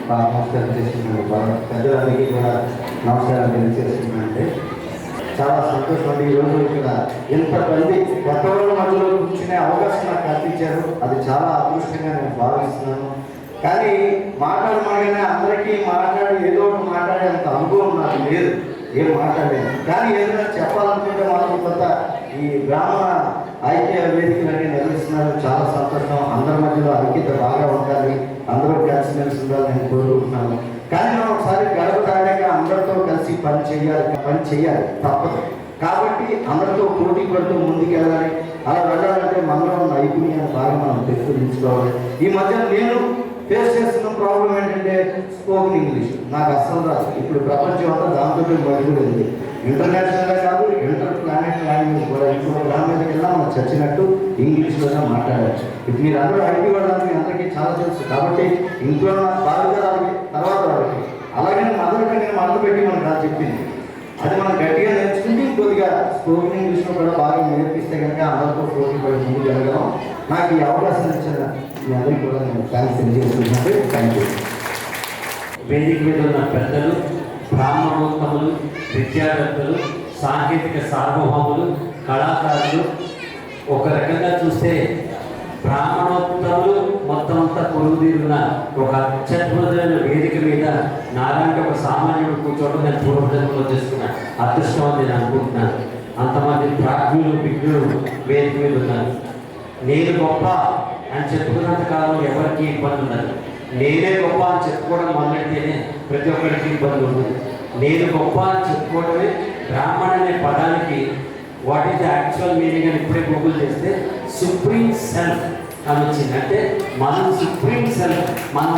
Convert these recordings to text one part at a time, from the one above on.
నమస్కారం చేస్తున్నాను. పెద్దలందరికీ కూడా నమస్కారం తెలియజేస్తున్నానంటే చాలా సంతోషం అండి. ఈరోజు ఇక్కడ ఎంతమంది కొత్త వాళ్ళ మధ్యలో కూర్చునే అవకాశం నాకు కల్పించారు. అది చాలా అదృష్టంగా నేను భావిస్తున్నాను. కానీ మాట్లాడమనగానే అందరికీ మాట్లాడి ఏదో ఒకటి మాట్లాడే అంత అనుభవం నాకు లేదు, ఏం మాట్లాడలేదు. కానీ ఏదైనా చెప్పాలనుకుంటే మాత్రం కొత్త ఈ బ్రాహ్మణ ఐక్య వేదికలన్నీ నిర్వహిస్తున్నారు. చాలా సంతోషం. అందరి మధ్యలో ఐక్యత బాగా ఉండాలి, అందరూ కలిసిమెలిసి ఉండాలని నేను కోరుకుంటున్నాను. కానీ మనం ఒకసారి గడప దాటాక అందరితో కలిసి పని చేయాలి తప్పదు. కాబట్టి అందరితో పోటీ పడుతూ ముందుకెళ్ళాలి. అలా వెళ్ళాలంటే మనలో నైపుణ్యాన్ని బాగా మనం పెంపొందించుకోవాలి. ఈ మధ్య నేను ఫేస్ చేస్తున్న ప్రాబ్లం ఏంటంటే స్పోకెన్ ఇంగ్లీష్ నాకు అస్సలు రాదు. ఇప్పుడు ప్రపంచం అంతా దాంతో మరుగుతుంది. ఇంటర్నేషనల్గా కాదు, ఇంటర్ ప్లానెట్ లాంగ్వేజ్ కూడా. ఇంకో లాంగ్వేజ్కి వెళ్ళా మనం చచ్చినట్టు ఇంగ్లీష్లోనే మాట్లాడచ్చు. ఇప్పుడు మీరు అందరూ ఐటీ వాళ్ళని అందరికీ చాలా తెలుసు. కాబట్టి ఇంట్లో బాధ్యతలకి తర్వాత వాళ్ళకి అలాగే మదర్కి నేను మొదలుపెట్టి మనకు అది చెప్పింది. అది మనం గట్టిగా నేర్చుకుంటే ఇంకొద్దిగా స్పోకెన్ ఇంగ్లీష్లో కూడా బాగా నేర్పిస్తే కనుక అందరితో పోటీ పడి ముందుకు వెళ్ళగలం. నాకు ఈ అవకాశం ఇచ్చిన మీ అందరికీ కూడా నేను థ్యాంక్స్ తెలియజేస్తున్నాను. Thank you. వేదిక మీద ఉన్న పెద్దలు, బ్రాహ్మణోత్తములు, విద్యావేత్తలు, సాంకేతిక సార్వభౌములు, కళాకారులు, ఒక రకంగా చూస్తే బ్రాహ్మణోత్తములు మొత్తం అంతా పొరుగుదీరున్న ఒక అత్యద్భుతమైన వేదిక మీద నాలాంటి ఒక సామాన్యుడు కూర్చోవడం నేను పూర్వజన్మలో చేసుకున్న అదృష్టం అని నేను అనుకుంటున్నాను. అంతమంది ప్రాజ్ఞులు, విజ్ఞులు వేదిక మీద ఉన్నారు. నేను గొప్ప అని చెప్పుకున్నంత కాలం ఎవరికి ఇబ్బంది ఉండదు. నేనే గొప్ప అని చెప్పుకోవడం మొదలెడితేనే ప్రతి ఒక్కరికి ఇబ్బంది ఉంటుంది. నేను గొప్ప అని చెప్పుకోవడమే బ్రాహ్మణ అనే పదానికి what is the actual meaning అని ఇప్పుడే గూగుల్ చేస్తే సుప్రీం సెల్ఫ్ అని వచ్చింది. అంటే మనం సుప్రీం సెల్ఫ్, మనం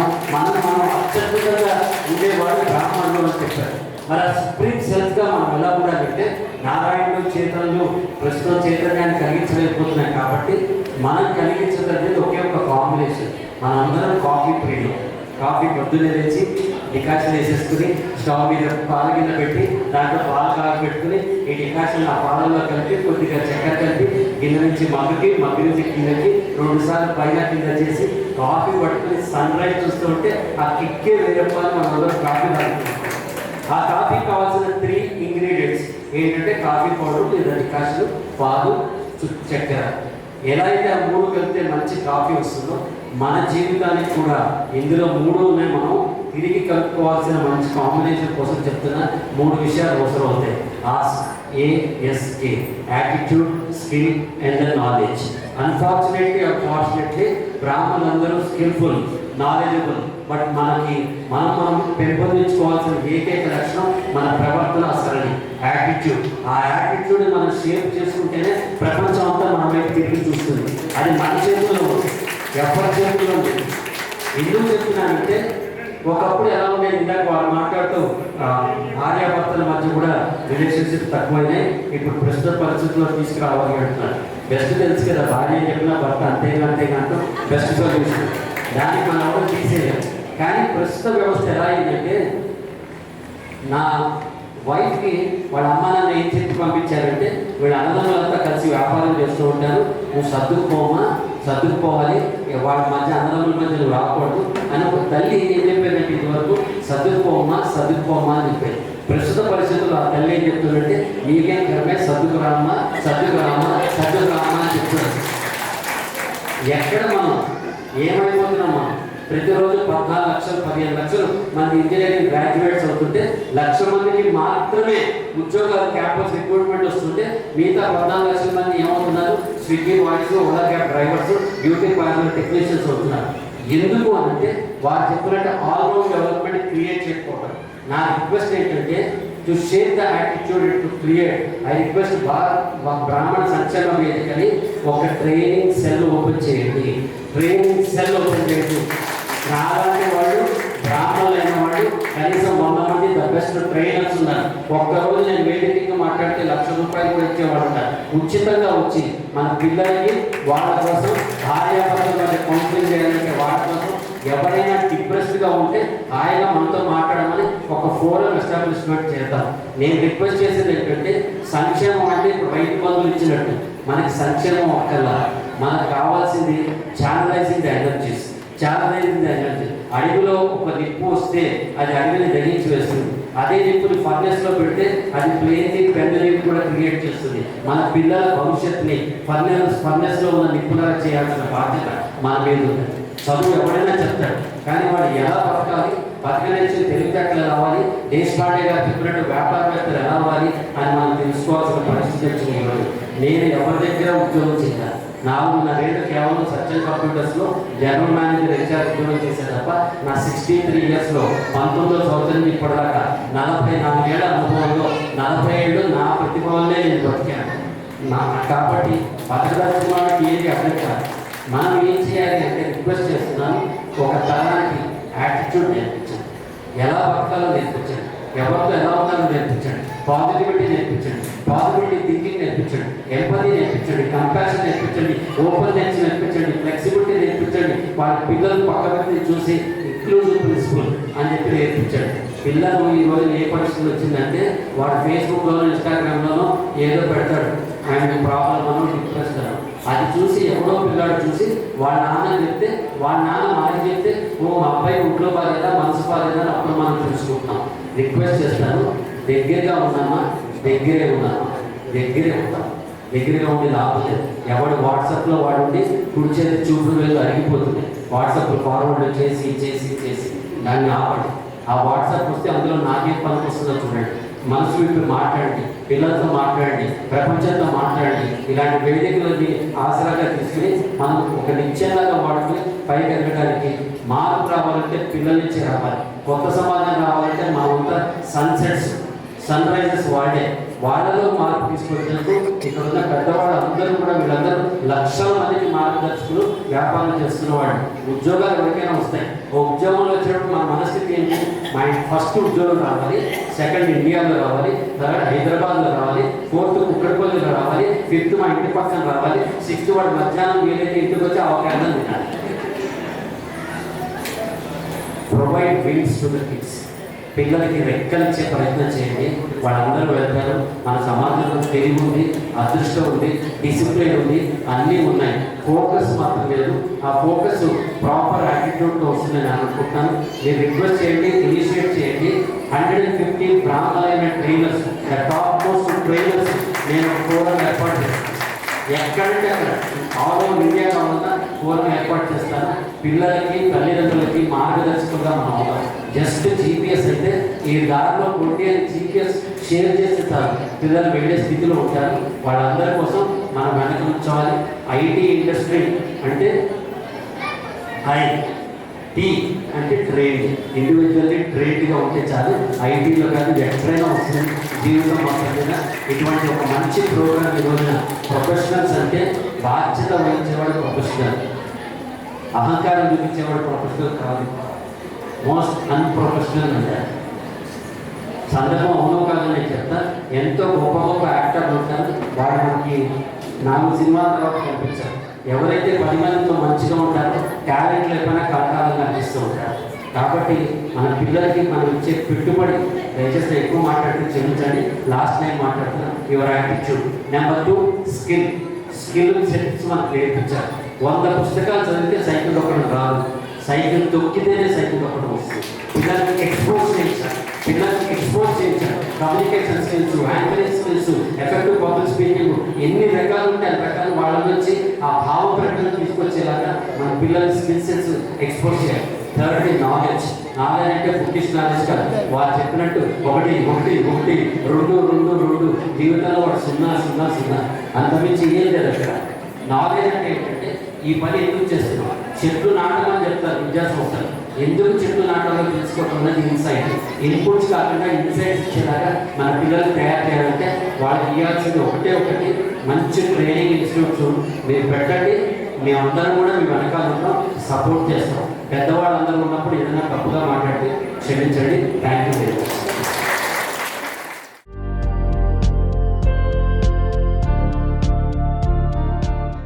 అత్యద్భుతంగా ఉండేవాడు బ్రాహ్మణులు అని చెప్పారు. మరి ఆ సుప్రీం సెల్ఫ్గా మనం ఎలా ఉండాలంటే నారాయణుడు చేతనలు ప్రస్తుతం చైతన్యాన్ని కలిగించలేకపోతున్నాయి. కాబట్టి మనం కలిగించదనేది ఒకే ఒక కాంబినేషన్. మనందరం కాఫీ ప్రియులు. కాఫీ పొద్దున్నే తెచ్చి డికాషన్ వేసేసుకుని స్టవ్ మీద పాల గిన్నె పెట్టి దాంట్లో పాలు కాగబెట్టుకుని ఈ డికాషన్ ఆ పాలల్లో కలిపి కొద్దిగా చక్కెర కలిపి గిన్నె నుంచి మగ్గు నుంచి కిందకి 2 సార్లు పైన కింద చేసి కాఫీ పట్టుకుని సన్ రైజ్ చూస్తూ ఉంటే ఆ కిక్కే వేరే పాలు మన కాఫీ తాగుతున్నాం. ఆ కాఫీ కావాల్సిన 3 ఇంగ్రీడియంట్స్ ఏంటంటే కాఫీ పౌడర్ లేదా డికాషన్, పాలు, చక్కెర. ఎలా అయితే ఆ 3 కలిపితే మంచి కాఫీ వస్తుందో మన జీవితానికి కూడా ఇందులో 3 ఉన్నాయి. మనం తిరిగి కలుపుకోవాల్సిన మంచి కాంబినేషన్ కోసం చెప్తున్న 3 విషయాలు అవసరం అవుతాయి. ASK, attitude, skill and the knowledge. Unfortunately or fortunately బ్రాహ్మణులందరూ స్కిల్ఫుల్, నాలెడ్జబుల్. బట్ మనం పెంపొందించుకోవాల్సిన ఏకైక లక్షణం మన ప్రవర్తన సరళి, యాటిట్యూడ్. ఆ యాటిట్యూడ్ మనం షేప్ చేసుకుంటేనే ప్రపంచం అంతా మన వైపు తిరిగి చూస్తుంది. అది మన చేతుల్లో ఉంది, ఎవరి చేతుల్లో ఉంది. ఎందుకు చెప్తున్నానంటే ఒకప్పుడు ఎలా ఉండేది, ఇందాక వాళ్ళు మాట్లాడుతూ భార్యాభర్తల మధ్య కూడా రిలేషన్షిప్ తక్కువైనాయి. ఇప్పుడు ప్రస్తుత పరిస్థితుల్లో తీసుకురావాలి అంటున్నారు. బెస్ట్ తెలుసు కదా, భార్య చెప్పినా భర్త అంతేగా బెస్ట్ సొల్యూషన్. దానికి మనం ఎవరు తీసేయాలి. కానీ ప్రస్తుత వ్యవస్థ ఎలా అయిందంటే నా వైఫ్కి వాళ్ళ అమ్మ నాన్న ఏం చెప్పి పంపించారంటే వీళ్ళ అన్నదమ్ములంతా కలిసి వ్యాపారం చేస్తూ ఉంటారు, నువ్వు సర్దుకుపోవాలి, వాళ్ళ మధ్య అన్నదమ్ముల మధ్య నువ్వు రాకూడదు అని ఒక తల్లి ఏం చెప్పేదంటే ఇదివరకు సర్దుకుపోమా అని చెప్పేది. ప్రస్తుత పరిస్థితుల్లో ఆ తల్లి ఏం చెప్తుందంటే నీకేం కరమే సర్దుకురామా అని చెప్తున్నారు. ఎక్కడ మనం ఏమైపోతున్నాం? మనం ప్రతిరోజు 14 లక్షలు 15 లక్షలు మంది ఇంజనీరింగ్ గ్రాడ్యుయేట్స్ అవుతుంటే 1,00,000 మందికి మాత్రమే ఉద్యోగాలు క్యాంపస్ రిక్రూట్మెంట్ వస్తుంటే మిగతా 14 లక్షల మంది ఏమవుతున్నారు? Swiggy boys, Ola cab drivers, beauty parlour technicians అవుతున్నారు. ఎందుకు అంటే వారు చెప్పినట్టు ఆల్రౌండ్ డెవలప్మెంట్ క్రియేట్ చేసుకోవడం. నా రిక్వెస్ట్ ఏంటంటే to share the attitude to create. I request బ్రాహ్మణ సంక్షేమ వేదికని ఒక ట్రైనింగ్ సెల్ ఓపెన్ చేయండి. రావాలంటే వాళ్ళు బ్రాహ్మణులైన వాళ్ళు కనీసం 100 మంది ద బెస్ట్ ట్రైనర్స్ ఉన్నారు. ఒక్కరోజు నేను వేదికగా మాట్లాడితే ₹1,00,000 కూడా ఇచ్చేవాడు ఉంటారు. ఉచితంగా వచ్చి మన పిల్లలకి వాళ్ళ కోసం భార్యాభర్తల మధ్య కౌన్సిలింగ్ చేయాలంటే వాళ్ళ కోసం ఎవరైనా డిప్రెస్డ్గా ఉంటే హాయిగా మనతో మాట్లాడమని ఒక ఫోరం ఎస్టాబ్లిష్మెంట్ చేద్దాం. నేను రిక్వెస్ట్ చేసేది ఏంటంటే సంక్షేమం అంటే ఇప్పుడు రైతు బంధువులు ఇచ్చినట్టు మనకి సంక్షేమం ఒక్కలా, మనకు కావాల్సింది ఛానలైజింగ్ ద ఎనర్జీస్. చాలా జరిగింది ఎనర్జీ. అడవిలో ఒక నిప్పు వస్తే అది అడవిని దహించి వేస్తుంది. అదే నిప్పుని ఫర్నెస్లో పెడితే అది ప్లేన్ది పెన్నుని కూడా క్రియేట్ చేస్తుంది. మన పిల్లల భవిష్యత్తుని ఫర్నెస్లో ఉన్న నిప్పులాగా చేయాల్సిన బాధ్యత మన మీద ఉంది. చదువు ఎవరైనా చెప్తాడు, కానీ వాడు ఎలా బతకాలి, బతకనేసి తెలివితేటలు రావాలి, దేశపాండే గారు చెప్పినట్టు వ్యాపారవేత్తలు ఎలా అవ్వాలి అని మనం తెలుసుకోవాల్సిన పరిస్థితి వచ్చింది. నేను ఎవరి దగ్గర ఉద్యోగం చేయాలి, 4.5 ఏళ్ళు కేవలం సత్యం కంప్యూటర్స్లో జనరల్ మేనేజర్ హెచ్ఆర్ ఉద్యోగం చేశాను తప్ప నా 63 ఇయర్స్లో 19వ సంవత్సరం ఇప్పటిదాకా 44 ఏళ్ళ అనుభవంలో 40 ఏళ్ళు నా ప్రతిభ వల్లే నేను బతికాను. కాబట్టి బతకదలసిన వాడికి ఏది అర్థం కాదు. మనం ఏం చేయాలి అంటే రిక్వెస్ట్ చేస్తున్నాను, ఒక తరానికి యాటిట్యూడ్ నేర్పించండి, ఎలా బతకాలో నేర్పించండి, ఎవరితో ఎలా ఉండాలో నేర్పించండి, పాజిటివిటీ నేర్పించండి, పాజిటివిటీ థింకింగ్ నేర్పించండి, ఎంపతి నేర్పించండి, కంపాషన్ నేర్పించండి, ఓపెన్నెస్ నేర్పించండి, ఫ్లెక్సిబిలిటీ నేర్పించండి. వాళ్ళ పిల్లలు పక్క వ్యక్తిని చూసి ఇంక్లూజివ్ ప్రిన్సిపల్ అని చెప్పి నేర్పించండి. పిల్లలు ఈరోజు ఏ పరిస్థితి వచ్చిందంటే వాడు ఫేస్బుక్లోనో ఇన్స్టాగ్రామ్లోనో ఏదో పెడతాడు, ఆయన ప్రాబ్లం అనో డిప్రెషన్ అనో, అది చూసి ఎవడో పిల్లాడు చూసి వాళ్ళ నాన్న చెప్తే వాళ్ళ నాన్న మాకు చెప్తే ఓ మా అబ్బాయి ఒంట్లో బాగాలేదా మనసు బాగాలేదా అని అప్పుడు మనం తెలుసుకుంటున్నాం. రిక్వెస్ట్ చేస్తాను, దగ్గరగా ఉన్నామా, దగ్గరే ఉన్నామా, దగ్గరే ఉంటాం. దగ్గరగా ఉండి లాభలేదు. ఎవడు వాట్సాప్లో వాడు ఉండి కుడి చేతి చూపుడు వేలు అరిగిపోతుంది. వాట్సాప్లో ఫార్వర్డ్ చేసి చేసి చేసి దాన్ని ఆపండి. ఆ వాట్సాప్ వస్తే అందులో నాకేం పనికి వస్తుందో చూడండి. మనసు విప్పి మాట్లాడండి, పిల్లలతో మాట్లాడండి, ప్రపంచంతో మాట్లాడండి. ఇలాంటి వేదికలని ఆసరాగా తీసుకుని మనం ఒక నిత్యంలాగా వాడుకుని పైకి ఎదగడానికి, మార్పు రావాలంటే పిల్లల నుంచి రావాలి, కొత్త సమాజం రావాలంటే మనమంతా సన్సెట్స్ సన్ రైజెస్ వాళ్ళలో మార్పు తీసుకొచ్చినప్పుడు ఇక్కడ ఉన్న పెద్దవాళ్ళు అందరూ కూడా వీళ్ళందరూ లక్షల మందికి మార్గదర్శకులు, వ్యాపారం చేస్తున్న వాళ్ళు. ఉద్యోగాలు ఎవరికైనా వస్తాయి. ఓ ఉద్యోగంలో వచ్చినప్పుడు మన మనస్థితి ఏంటి, మా ఫస్ట్ ఉద్యోగం రావాలి, సెకండ్ ఇండియాలో రావాలి, థర్డ్ హైదరాబాద్లో రావాలి, ఫోర్త్ కుక్కడపల్లిలో రావాలి, ఫిఫ్త్ మా ఇంటి పక్కన రావాలి, సిక్స్త్ వాడు మధ్యాహ్నం వీలైతే ఇంటికి వచ్చి అవకాశం తినాలి. Provide wings to the kids. పిల్లలకి రెక్కలిచ్చే ప్రయత్నం చేయండి, వాళ్ళందరూ వెళ్తారు. మన సమాజంలో తెలివి ఉంది, అదృష్టం ఉంది, డిసిప్లిన్ ఉంది, అన్నీ ఉన్నాయి. ఫోకస్ మాత్రం లేదు. ఆ ఫోకస్ ప్రాపర్ యాటిట్యూడ్తో వస్తుందని నేను అనుకుంటున్నాను. మీరు రిక్వెస్ట్ చేయండి, ఇనిషియేట్ చేయండి. 150 బ్రాహ్మణులైన ట్రైనర్స్, టాప్ మోస్ట్ ట్రైనర్స్ నేను ప్రోగ్రాం ఏర్పాటు చేస్తాను. ఎక్కడంటే అక్కడ ఆల్ ఓవర్ ఇండియా కావాలన్నా ప్రోగ్రాం ఏర్పాటు చేస్తాను. పిల్లలకి తల్లిదండ్రులకి మార్గదర్శకులుగా మనం అవుతాం. జస్ట్ జీపీఎస్ అయితే ఈ దారిలో కొట్టి జీపీఎస్ షేర్ చేస్తే చాలు, పిల్లలు వెళ్ళే స్థితిలో ఉంటారు. వాళ్ళందరి కోసం మనం వెనక ఉంచాలి. ఐటీ ఇండస్ట్రీ అంటే ఐటీ అంటే ట్రైన్, ఇండివిజువల్లీ ట్రైన్గా ఉంటే చాలు. ఐటీలో కానీ ఎక్కడైనా వస్తుంది జీవితం మొత్తం మీద. ఇటువంటి ఒక మంచి ప్రోగ్రామ్ ఈరోజున ప్రొఫెషనల్స్ అంటే బాధ్యత వహించేవాడు ప్రొఫెషనల్, అహంకారం చూపించేవాడు ప్రొఫెషనల్ కాదు. మోస్ట్ అన్ప్రొఫెషనల్ అంటే సందర్భం అవునో కాదని నేను చెప్తా. ఎంతో గొప్ప గొప్ప యాక్టర్లు ఉంటారు, వాళ్ళు మనకి 4 సినిమాల తర్వాత కనిపించారు. ఎవరైతే 10 మందితో మంచిగా ఉంటారో టాలెంట్ లేకపోయినా కలకాలంగా అనిపిస్తూ ఉంటారు. కాబట్టి మన పిల్లలకి మనం ఇచ్చే పెట్టుబడి, దయచేసి ఎక్కువ మాట్లాడితే క్షమించండి, లాస్ట్ టైం మాట్లాడుతున్నాం, your attitude. Number 2 skill sets మనకు నేర్పించాలి. 100 పుస్తకాలు చదివితే సైకిల్ ఒకటి రాదు, సైకిల్ తొక్కితేనే సైకిల్ ఒకటి వస్తుంది. పిల్లలకి ఎక్స్పోజ్ చేయించాలి, communication skills, anchoring skills, effective public speaking, ఎన్ని రకాలు ఉంటే అన్ని రకాలు వాళ్ళ నుంచి ఆ భావ ప్రకటన తీసుకొచ్చేలాగా మన పిల్లల స్కిల్ సెట్స్ ఎక్స్పోజ్ చేయాలి. థర్డ్ నాలెడ్జ్ అంటే బుకిష్ నాలెడ్జ్ కాదు. వాళ్ళు చెప్పినట్టు 1 1 1 2 2 2 జీవితంలో వాడు 0 0 0 అంతమించి ఏం లేదు అక్కడ. నాలెడ్జ్ అంటే ఏంటంటే ఈ పని ఎందుకు చేస్తున్నాం, చెట్లు నాటమని చెప్తారు విద్యా సంస్థలు. ఎందుకు చెట్లు నాటాలో తెలుసుకోవడం అనేది ఇన్సైట్. ఇన్పుట్స్ కాకుండా ఇన్సైట్స్ ఇచ్చేలాగా మన పిల్లలు తయారు చేయాలంటే వాళ్ళకి ఇవ్వాల్సింది ఒకటి మంచి ట్రైనింగ్ ఇన్స్టిట్యూట్స్ మీరు పెట్టండి. మేమందరం కూడా మీ వెనకాల ఉంటాం, సపోర్ట్ చేస్తాం. పెద్దవాళ్ళందరూ ఉన్నప్పుడు ఏదైనా తప్పుగా మాట్లాడితే క్షమించండి. Thank you very much.